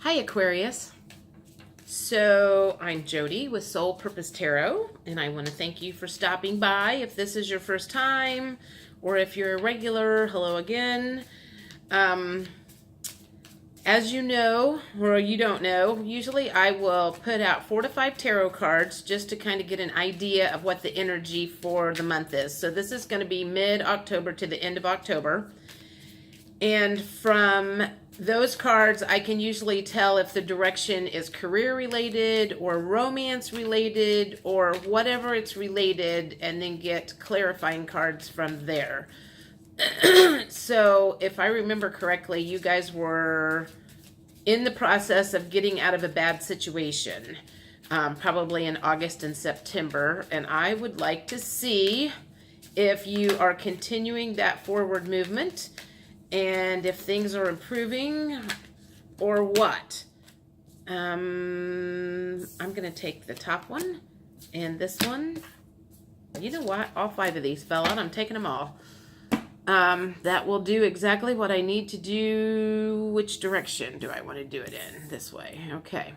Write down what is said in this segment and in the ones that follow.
Hi, Aquarius. So I'm Jody with Soul Purpose Tarot, and I want to thank you for stopping by. If this is your first time, or if you're a regular, hello again. As you know, or you don't know, usually I will put out 4 to 5 tarot cards just to kind of get an idea of what the energy for the month is. So this is going to be mid-October to the end of October. And from those cards, I can usually tell if the direction is career related or romance related or whatever it's related, and then get clarifying cards from there. So if I remember correctly, you guys were in the process of getting out of a bad situation, probably in August and September. And I would like to see if you are continuing that forward movement and if things are improving or what. I'm going to take the top one and this one. You know what? All 5 of these fell out. I'm taking them all. That will do exactly what I need to do. Which direction do I want to do it in? This way. Okay.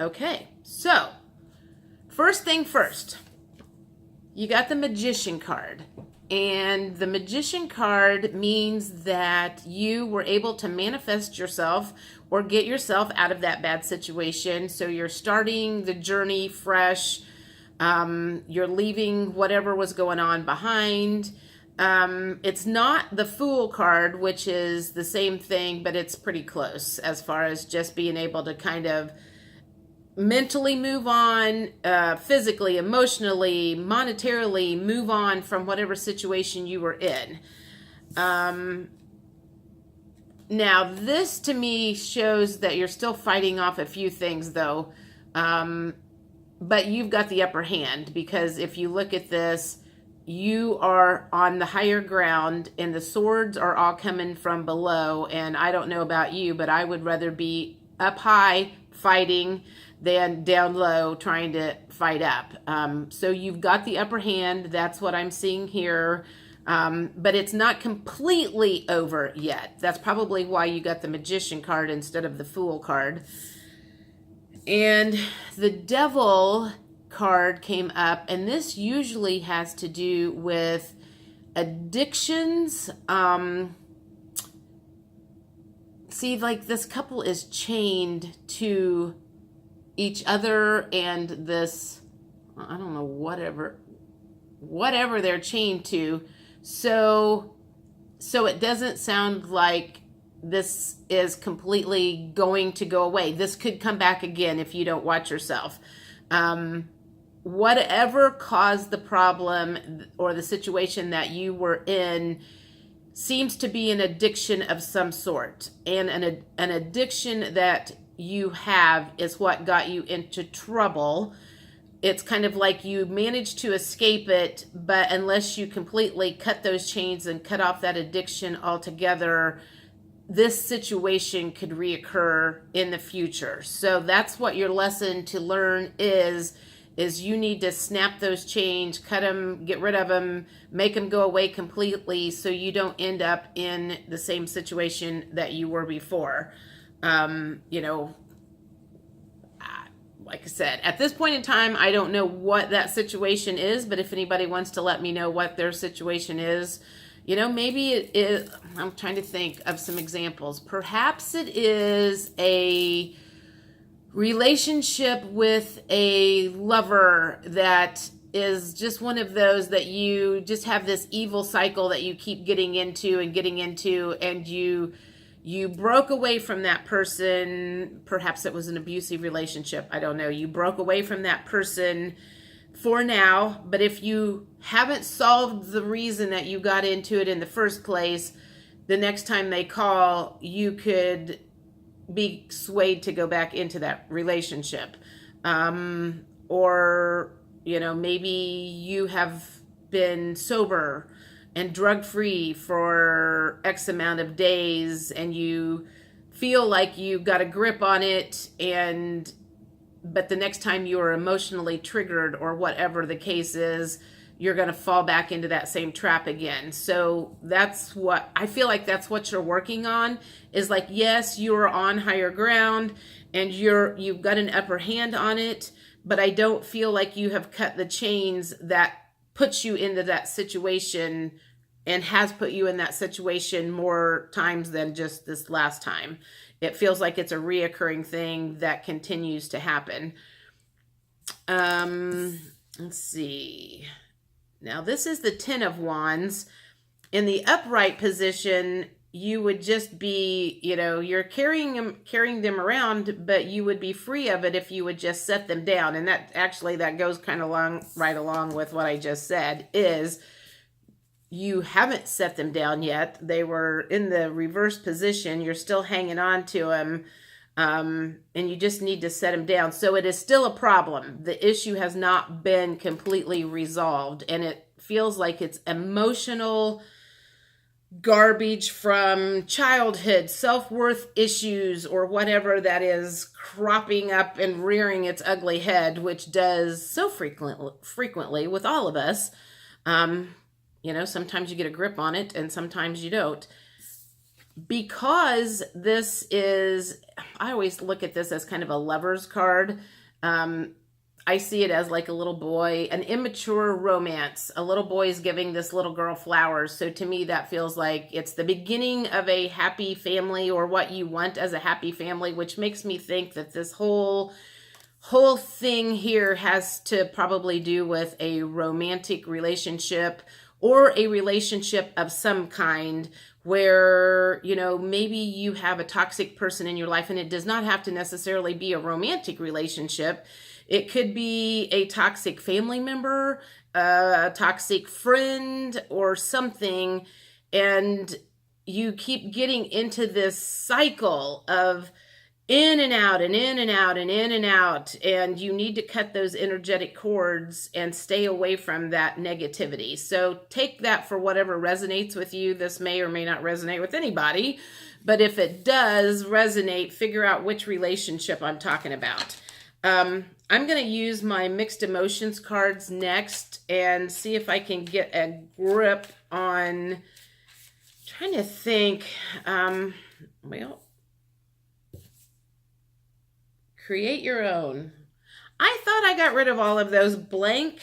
Okay. So, first thing first. You got the Magician card. And the Magician card means that you were able to manifest yourself or get yourself out of that bad situation. So you're starting the journey fresh. You're leaving whatever was going on behind. It's not the Fool card, which is the same thing, but it's pretty close as far as just being able to kind of mentally move on, physically, emotionally, monetarily move on from whatever situation you were in. Now, this to me shows that you're still fighting off a few things, though. But you've got the upper hand, because if you look at this, you are on the higher ground and the swords are all coming from below. And I don't know about you, but I would rather be up high fighting than down low trying to fight up. So you've got the upper hand. That's what I'm seeing here. But it's not completely over yet. That's probably why you got the Magician card instead of the Fool card. And the Devil card came up, and this usually has to do with addictions. See, like this couple is chained to each other, and this, I don't know, whatever they're chained to. So it doesn't sound like this is completely going to go away. This could come back again if you don't watch yourself. Whatever caused the problem or the situation that you were in seems to be an addiction of some sort. And an addiction that you have is what got you into trouble. It's kind of like you managed to escape it, but unless you completely cut those chains and cut off that addiction altogether, this situation could reoccur in the future. So that's what your lesson to learn is you need to snap those chains, cut them, get rid of them, make them go away completely so you don't end up in the same situation that you were before. Like I said, at this point in time, I don't know what that situation is, but if anybody wants to let me know what their situation is, maybe it is, I'm trying to think of some examples. Perhaps it is a relationship with a lover that is just one of those that you just have this evil cycle that you keep getting into, and you broke away from that person. Perhaps it was an abusive relationship. I don't know. You broke away from that person for now, but if you haven't solved the reason that you got into it in the first place, the next time they call, you could be swayed to go back into that relationship. Or, maybe you have been sober and drug-free for X amount of days, and you feel like you got a grip on it, but the next time you are emotionally triggered or whatever the case is, you're going to fall back into that same trap again. So that's what I feel like, that's what you're working on, is like, yes, you're on higher ground and you've got an upper hand on it, but I don't feel like you have cut the chains that puts you into that situation and has put you in that situation more times than just this last time. It feels like it's a reoccurring thing that continues to happen. Let's see. Now this is the 10 of Wands. In the upright position, you would just be, you're carrying them around, but you would be free of it if you would just set them down. And that goes kind of right along with what I just said, is you haven't set them down yet. They were in the reverse position. You're still hanging on to them. And you just need to set them down. So it is still a problem. The issue has not been completely resolved, and it feels like it's emotional garbage from childhood, self-worth issues, or whatever that is cropping up and rearing its ugly head, which does so frequently with all of us. Sometimes you get a grip on it and sometimes you don't. Because this is, I always look at this as kind of a lover's card. I see it as like a little boy, an immature romance. A little boy is giving this little girl flowers. So to me, that feels like it's the beginning of a happy family, or what you want as a happy family, which makes me think that this whole thing here has to probably do with a romantic relationship, or a relationship of some kind where, maybe you have a toxic person in your life, and it does not have to necessarily be a romantic relationship. It could be a toxic family member, a toxic friend, or something. And you keep getting into this cycle of in and out and in and out and in and out. And you need to cut those energetic cords and stay away from that negativity. So take that for whatever resonates with you. This may or may not resonate with anybody, but if it does resonate, figure out which relationship I'm talking about. I'm going to use my mixed emotions cards next and see if I can get a grip on, trying to think, create your own. I thought I got rid of all of those blank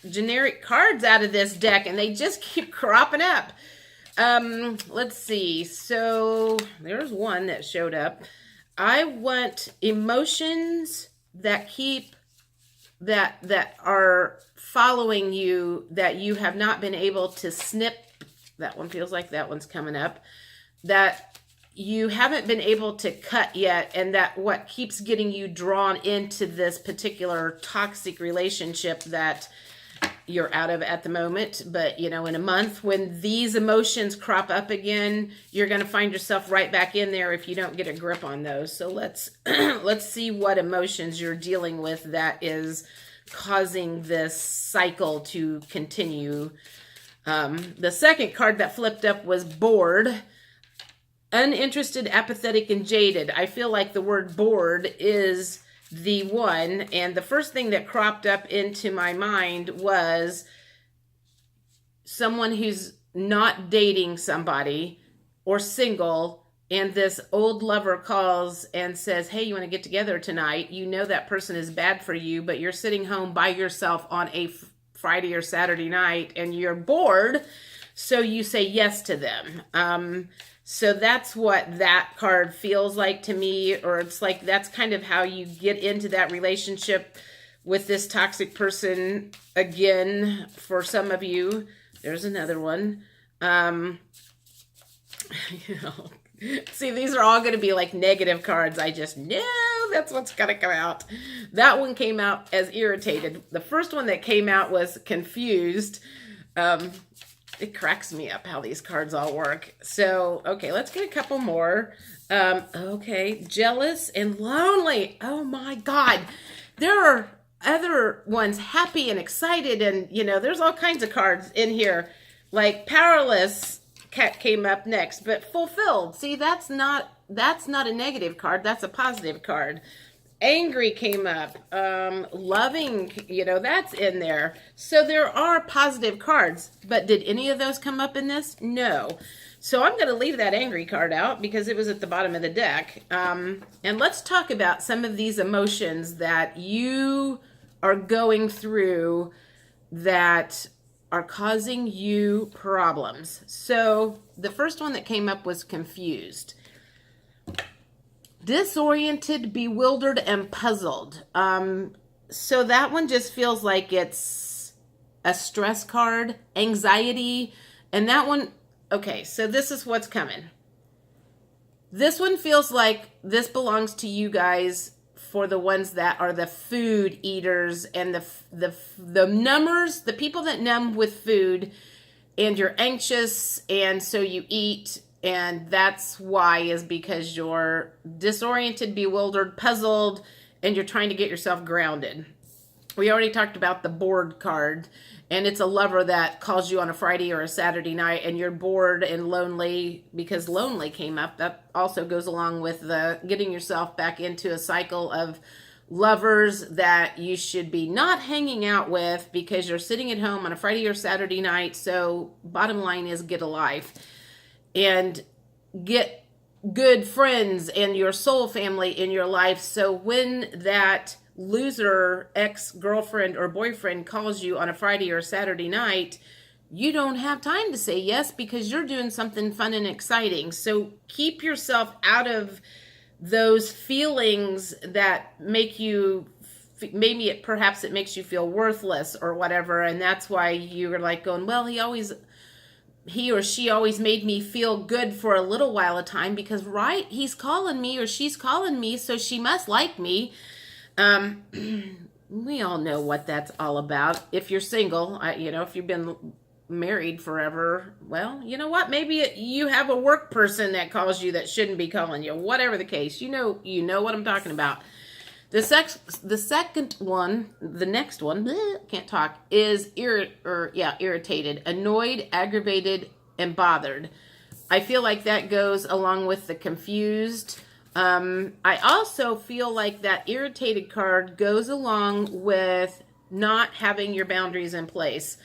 generic cards out of this deck, and they just keep cropping up. Let's see. So there's one that showed up. I want emotions that are following you, that you have not been able to snip. That one feels like that one's coming up. That you haven't been able to cut yet, and that what keeps getting you drawn into this particular toxic relationship that you're out of at the moment. But, in a month, when these emotions crop up again, you're going to find yourself right back in there if you don't get a grip on those. So let's see what emotions you're dealing with that is causing this cycle to continue. The second card that flipped up was bored. Uninterested, apathetic, and jaded. I feel like the word bored is the one. And the first thing that cropped up into my mind was someone who's not dating somebody or single, and this old lover calls and says, hey, you want to get together tonight? You know that person is bad for you, but you're sitting home by yourself on a Friday or Saturday night and you're bored. So you say yes to them. So that's what that card feels like to me, or it's like that's kind of how you get into that relationship with this toxic person again for some of you. There's another one. See, these are all going to be like negative cards. I just know that's what's going to come out. That one came out as irritated. The first one that came out was confused. It cracks me up how these cards all work. So, okay, let's get a couple more. Okay, jealous and lonely. Oh my God. There are other ones, happy and excited, and there's all kinds of cards in here. Like powerless came up next, but fulfilled. See, that's not a negative card, that's a positive card. Angry came up. Loving, that's in there. So there are positive cards, but did any of those come up in this? No. So I'm going to leave that angry card out because it was at the bottom of the deck. And let's talk about some of these emotions that you are going through that are causing you problems. So the first one that came up was confused. Disoriented, bewildered, and puzzled. So that one just feels like it's a stress card, anxiety, and that one, okay, so this is what's coming. This one feels like this belongs to you guys for the ones that are the food eaters and the numbers, the people that numb with food, and you're anxious, and so you eat. And that's why, is because you're disoriented, bewildered, puzzled, and you're trying to get yourself grounded. We already talked about the bored card, and it's a lover that calls you on a Friday or a Saturday night, and you're bored and lonely because lonely came up. That also goes along with the getting yourself back into a cycle of lovers that you should be not hanging out with because you're sitting at home on a Friday or Saturday night. So bottom line is, get a life. And get good friends and your soul family in your life. So when that loser ex-girlfriend or boyfriend calls you on a Friday or Saturday night, you don't have time to say yes because you're doing something fun and exciting. So keep yourself out of those feelings that make you, perhaps it makes you feel worthless or whatever. And that's why you're like going, well, he or she always made me feel good for a little while of time because, right, he's calling me or she's calling me, so she must like me. We all know what that's all about. If you're single, if you've been married forever, well, you know what? Maybe you have a work person that calls you that shouldn't be calling you. Whatever the case, you know what I'm talking about. The second one, the next one, can't talk, is irritated, annoyed, aggravated, and bothered. I feel like that goes along with the confused. I also feel like that irritated card goes along with not having your boundaries in place.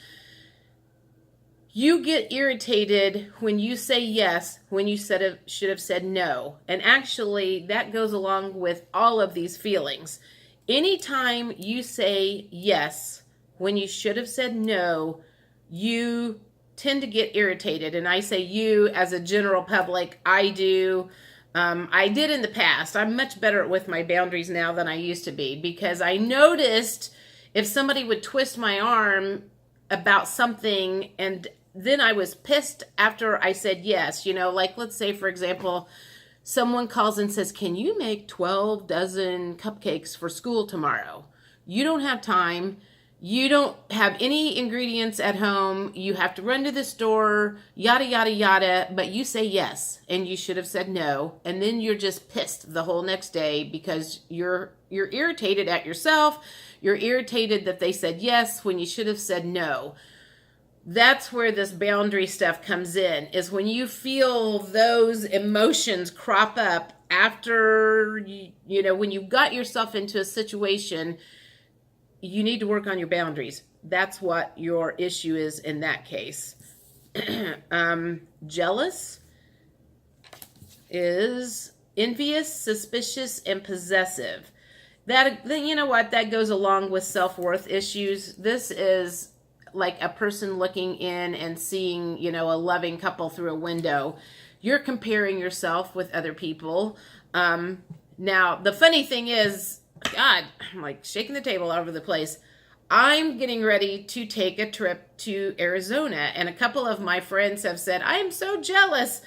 You get irritated when you say yes, when you should have said no. And actually, that goes along with all of these feelings. Anytime you say yes, when you should have said no, you tend to get irritated. And I say you as a general public, I do. I did in the past. I'm much better with my boundaries now than I used to be because I noticed if somebody would twist my arm about something and then I was pissed after I said yes, like let's say, for example, someone calls and says, can you make 12 dozen cupcakes for school tomorrow? You don't have time. You don't have any ingredients at home. You have to run to the store, yada, yada, yada. But you say yes, and you should have said no. And then you're just pissed the whole next day because you're irritated at yourself. You're irritated that they said yes when you should have said no. That's where this boundary stuff comes in, is when you feel those emotions crop up after, when you got yourself into a situation, you need to work on your boundaries. That's what your issue is in that case. Jealous is envious, suspicious, and possessive. That, you know what, that goes along with self-worth issues. This is like a person looking in and seeing, a loving couple through a window. You're comparing yourself with other people. Now, the funny thing is, God, I'm like shaking the table all over the place. I'm getting ready to take a trip to Arizona, and a couple of my friends have said, I am so jealous.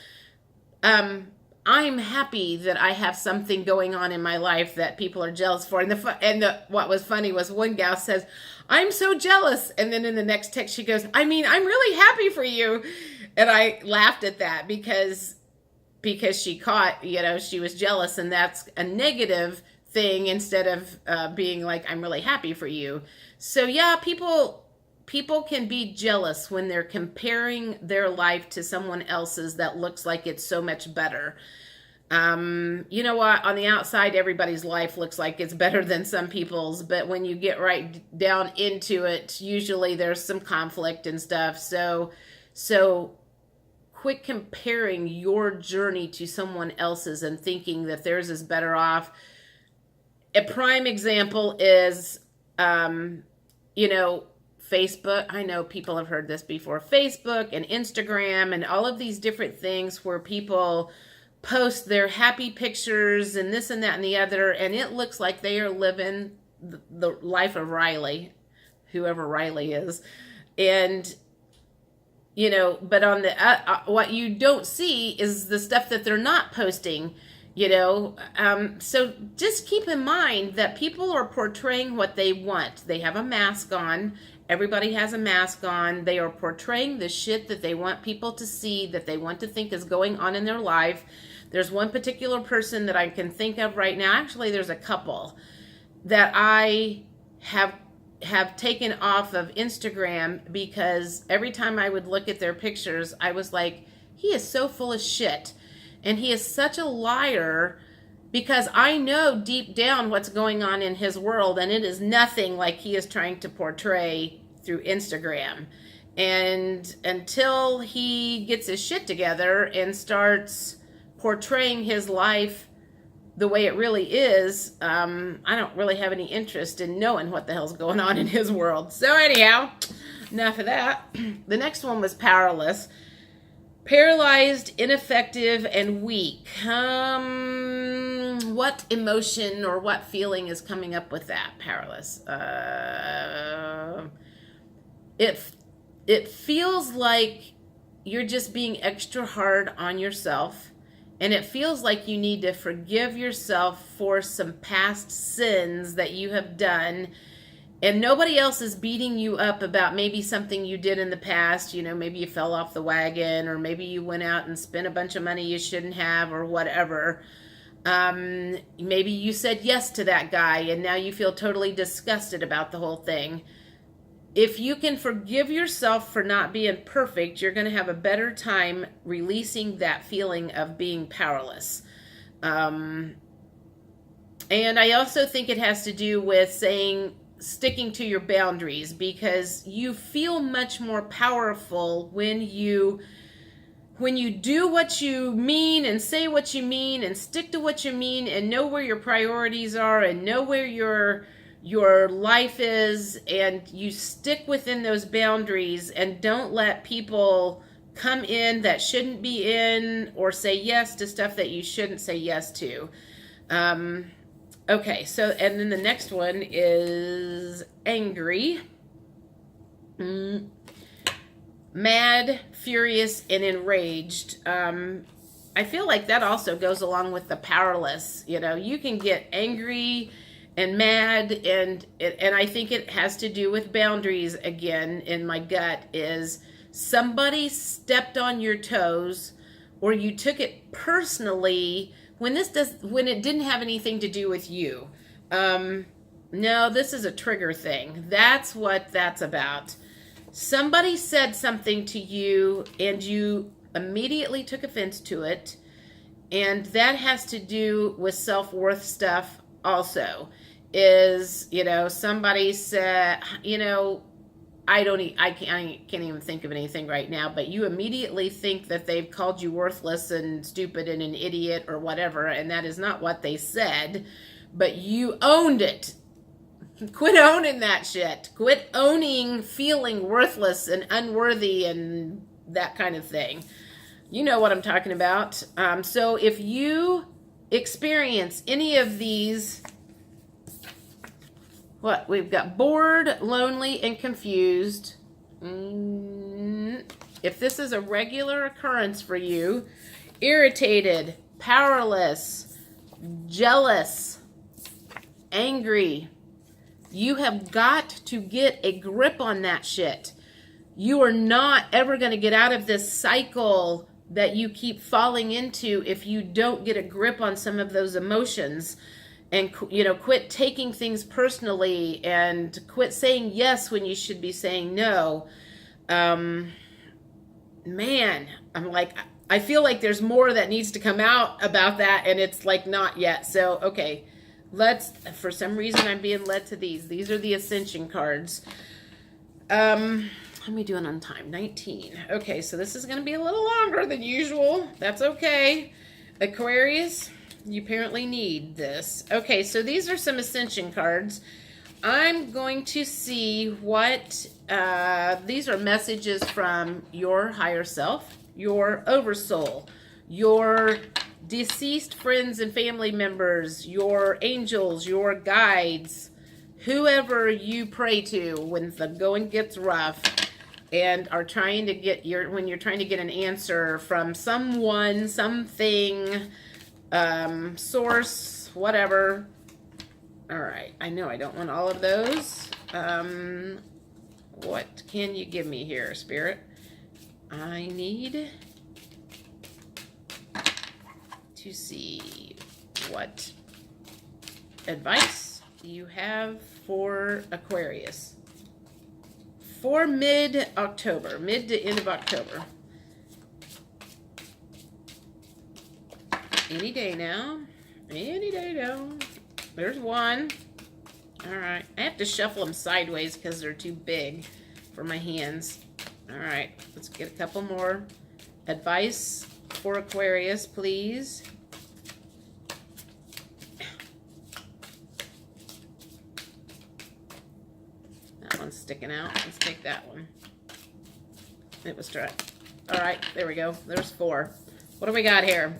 I'm happy that I have something going on in my life that people are jealous for. And what was funny was one gal says, I'm so jealous. And then in the next text, she goes, I'm really happy for you. And I laughed at that because she caught, she was jealous, and that's a negative thing instead of being like, I'm really happy for you. So yeah, people can be jealous when they're comparing their life to someone else's that looks like it's so much better. You know what? On the outside, everybody's life looks like it's better than some people's, but when you get right down into it, usually there's some conflict and stuff. So quit comparing your journey to someone else's and thinking that theirs is better off. A prime example is, you know, Facebook. I know people have heard this before. Facebook and Instagram and all of these different things where people post their happy pictures and this and that and the other, and it looks like they are living the life of Riley, whoever Riley is. And, you know, but on the what you don't see is the stuff that they're not posting, you know. So just keep in mind that people are portraying what they want. They have a mask on. Everybody has a mask on. They are portraying the shit that they want people to see, that they want to think is going on in their life. There's one particular person that I can think of right now. Actually, there's a couple that I have taken off of Instagram because every time I would look at their pictures, I was like, he is so full of shit. And he is such a liar, because I know deep down what's going on in his world, and it is nothing like he is trying to portray through Instagram. And until he gets his shit together and starts portraying his life the way it really is, I don't really have any interest in knowing what the hell's going on in his world. So anyhow, enough of that. The next one was powerless. Paralyzed, ineffective, and weak. What emotion or what feeling is coming up with that? Powerless. It feels like you're just being extra hard on yourself, and it feels like you need to forgive yourself for some past sins that you have done. And nobody else is beating you up about maybe something you did in the past. You know, maybe you fell off the wagon, or maybe you went out and spent a bunch of money you shouldn't have, or whatever. Maybe you said yes to that guy and now you feel totally disgusted about the whole thing. If you can forgive yourself for not being perfect, you're going to have a better time releasing that feeling of being powerless. And I also think it has to do with sticking to your boundaries, because you feel much more powerful when you do what you mean and say what you mean and stick to what you mean and know where your priorities are and know where your life is, and you stick within those boundaries and don't let people come in that shouldn't be in, or say yes to stuff that you shouldn't say yes to. Okay, so, and then the next one is angry, mad, furious, and enraged. I feel like that also goes along with the powerless. You know, you can get angry and mad, and I think it has to do with boundaries again. In my gut is somebody stepped on your toes, or you took it personally when it didn't have anything to do with you. No, this is a trigger thing. That's what that's about. Somebody said something to you and you immediately took offense to it, and that has to do with self-worth stuff also. Is, you know, somebody said, you know, I can't even think of anything right now, but you immediately think that they've called you worthless and stupid and an idiot or whatever, and that is not what they said, but you owned it. Quit owning that shit. Quit owning feeling worthless and unworthy and that kind of thing. You know what I'm talking about. So if you experience any of these, what we've got: bored, lonely, and confused. If this is a regular occurrence for you, irritated, powerless, jealous, angry, you have got to get a grip on that shit. You are not ever going to get out of this cycle that you keep falling into if you don't get a grip on some of those emotions. And, you know, quit taking things personally, and quit saying yes when you should be saying no. Man, I'm like, I feel like there's more that needs to come out about that, and it's like not yet. So, okay, for some reason I'm being led to these. These are the Ascension cards. How many doing on time? 19. Okay, so this is going to be a little longer than usual. That's okay. Aquarius, you apparently need this. Okay, so these are some Ascension cards. I'm going to see what, these are messages from your higher self, your oversoul, your deceased friends and family members, your angels, your guides, whoever you pray to when the going gets rough and are trying to get when you're trying to get an answer from someone, something, source, whatever. All right, I know I don't want all of those. What can you give me here, Spirit? I need to see what advice you have for Aquarius for mid-October, mid to end of October. Any day now. Any day now. There's one. All right. I have to shuffle them sideways because they're too big for my hands. All right. Let's get a couple more. Advice for Aquarius, please. That one's sticking out. Let's take that one. It was dry. All right. There we go. There's 4. What do we got here?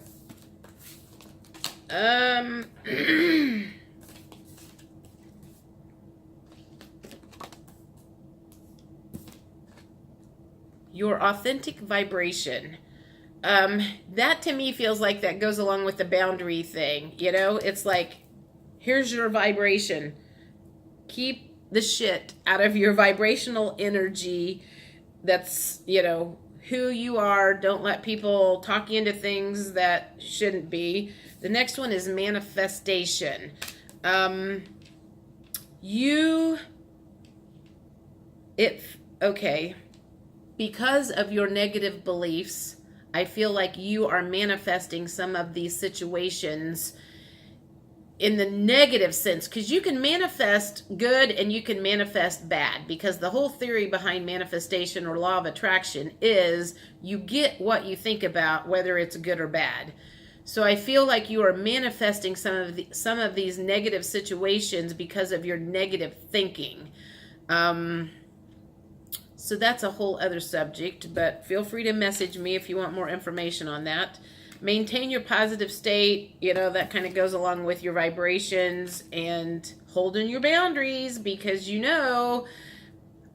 Your authentic vibration. That to me feels like that goes along with the boundary thing. You know, it's like, here's your vibration. Keep the shit out of your vibrational energy. That's, you know, who you are. Don't let people talk you into things that shouldn't be. The next one is manifestation. Okay. Because of your negative beliefs, I feel like you are manifesting some of these situations in the negative sense, because you can manifest good and you can manifest bad, because the whole theory behind manifestation or law of attraction is you get what you think about, whether it's good or bad. So I feel like you are manifesting some of these negative situations because of your negative thinking. So that's a whole other subject, but feel free to message me if you want more information on that. Maintain your positive state. You know, that kind of goes along with your vibrations and holding your boundaries, because, you know,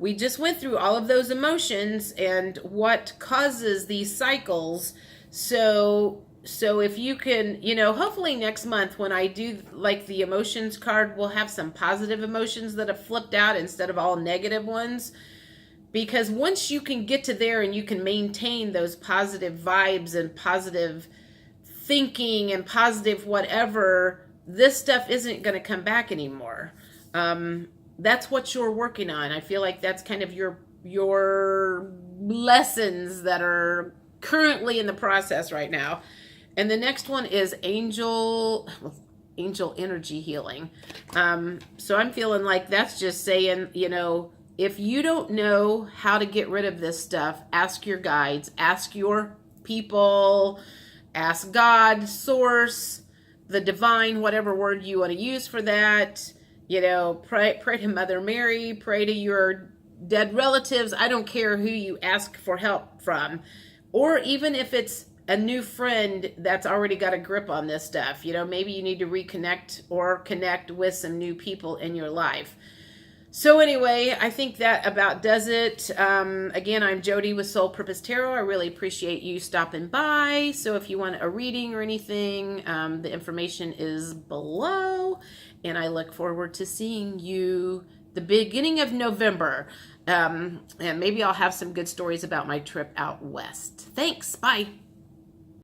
we just went through all of those emotions and what causes these cycles. So if you can, you know, hopefully next month when I do like the emotions card, we'll have some positive emotions that have flipped out instead of all negative ones. Because once you can get to there and you can maintain those positive vibes and positive thinking and positive whatever, this stuff isn't going to come back anymore. That's what you're working on. I feel like that's kind of your lessons that are currently in the process right now. And the next one is angel energy healing. So I'm feeling like that's just saying, you know, if you don't know how to get rid of this stuff, ask your guides, ask your people, ask God, source, the divine, whatever word you want to use for that. You know, pray to Mother Mary, pray to your dead relatives. I don't care who you ask for help from. Or even if it's a new friend that's already got a grip on this stuff. You know, maybe you need to reconnect or connect with some new people in your life. So anyway, I think that about does it. Again, I'm Jody with Soul Purpose Tarot. I really appreciate you stopping by. So if you want a reading or anything, the information is below. And I look forward to seeing you the beginning of November. And maybe I'll have some good stories about my trip out west. Thanks. Bye.